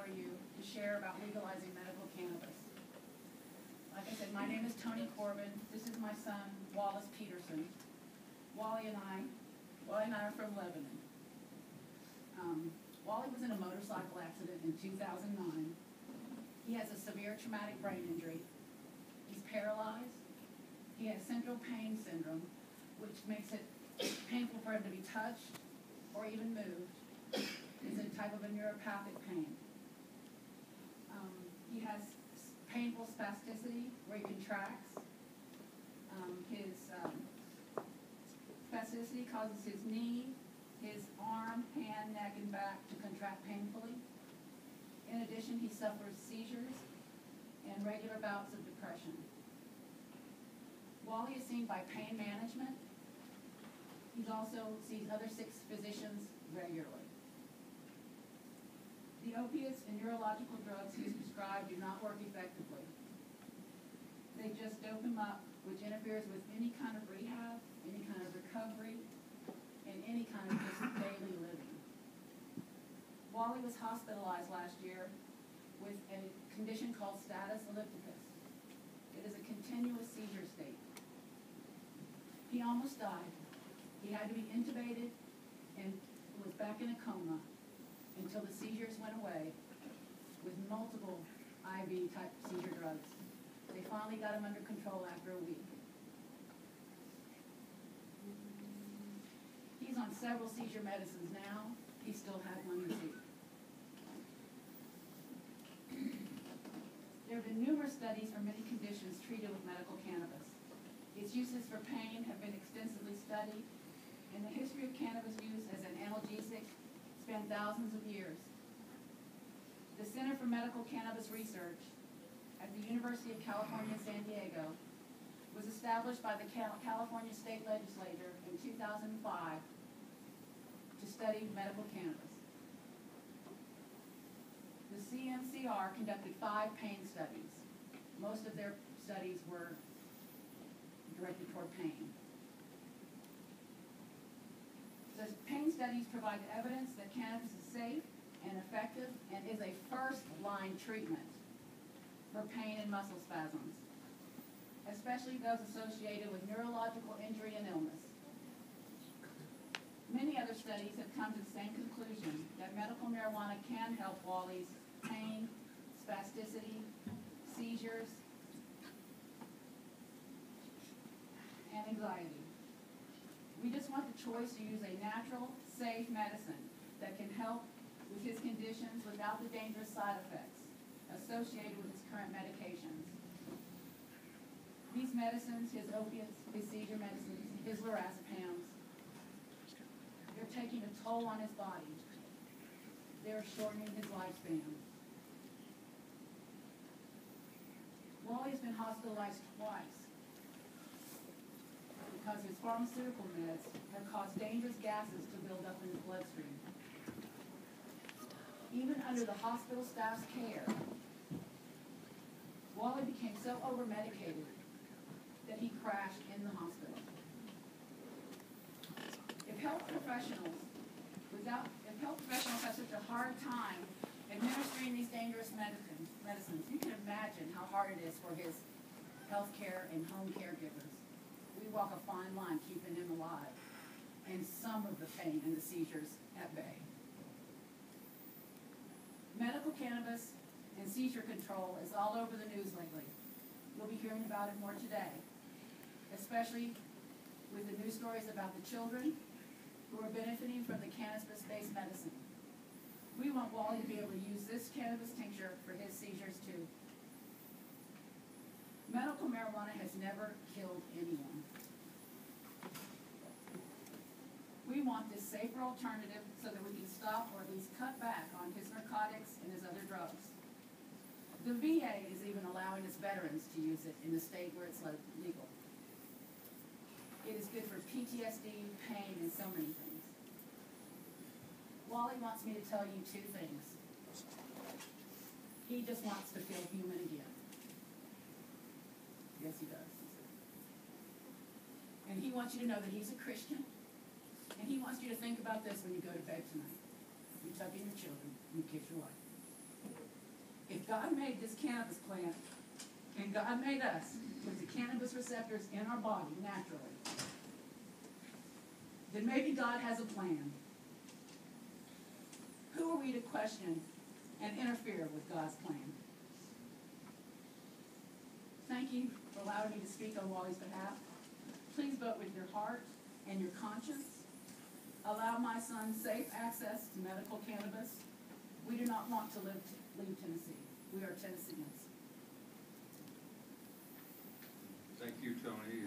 before you to share about legalizing medical cannabis. Like I said, my name is Tony Corbin. This is my son, Wallace Peterson. Wally and I are from Lebanon. Wally was in a motorcycle accident in 2009. He has a severe traumatic brain injury. He's paralyzed. He has central pain syndrome, which makes it painful for him to be touched or even moved. It's a type of a neuropathic pain. He has painful spasticity where he contracts. His spasticity causes his knee, his arm, hand, neck, and back to contract painfully. In addition, he suffers seizures and regular bouts of depression. Wally is seen by pain management. He also sees other 6 physicians regularly. The opiates and neurological drugs he's prescribed do not work effectively. They just dope him up, which interferes with any kind of rehab, any kind of recovery, and any kind of just daily living. Wally was hospitalized last year with a condition called status epilepticus. It is a continuous seizure state. He almost died. He had to be intubated and was back in a coma until the seizures went away with multiple IV-type seizure drugs. They finally got him under control after a week. He's on several seizure medicines now. He still had one receipt. There have been numerous studies for many conditions treated with medical cannabis. Its uses for pain have been extensively studied, and the history of cannabis use as an analgesic spanned thousands of years. The Center for Medical Cannabis Research at the University of California, San Diego was established by the California State Legislature in 2005 to study medical cannabis. The CMCR conducted 5 pain studies. Most of their studies were directed toward pain. The pain studies provide evidence that cannabis is safe and effective and is a first-line treatment for pain and muscle spasms, especially those associated with neurological injury and illness. Many other studies have come to the same conclusion that medical marijuana can help Wally's pain, spasticity, seizures, and anxiety. We just want the choice to use a natural, safe medicine that can help with his conditions without the dangerous side effects associated with his current medications. These medicines, his opiates, his seizure medicines, his lorazepams, they're taking a toll on his body. They're shortening his lifespan. Wally's been hospitalized twice because his pharmaceutical meds have caused dangerous gases to build up in the bloodstream. Even under the hospital staff's care, Wally became so over-medicated that he crashed in the hospital. If health professionals have such a hard time administering these dangerous medicines, you can imagine how hard it is for his health care and home caregivers. We walk a fine line keeping him alive and some of the pain and the seizures at bay. Medical cannabis and seizure control is all over the news lately. You'll be hearing about it more today, especially with the news stories about the children who are benefiting from the cannabis-based medicine. We want Wally to be able to use this cannabis tincture for his seizures too. Medical marijuana has never killed anyone. We want this safer alternative so that we can stop or at least cut back on his narcotics and his other drugs. The VA is even allowing its veterans to use it in the state where it's legal. It is good for PTSD, pain, and so many things. Wally wants me to tell you 2 things. He just wants to feel human again. Yes, he does. And he wants you to know that he's a Christian. And he wants you to think about this when you go to bed tonight. You tuck in your children and you kiss your wife. If God made this cannabis plant, and God made us with the cannabis receptors in our body naturally, then maybe God has a plan. Who are we to question and interfere with God's plan? Thank you for allowing me to speak on Wally's behalf. Please vote with your heart and your conscience. Allow my son safe access to medical cannabis. We do not want to leave Tennessee. We are Tennesseans. Thank you, Tony.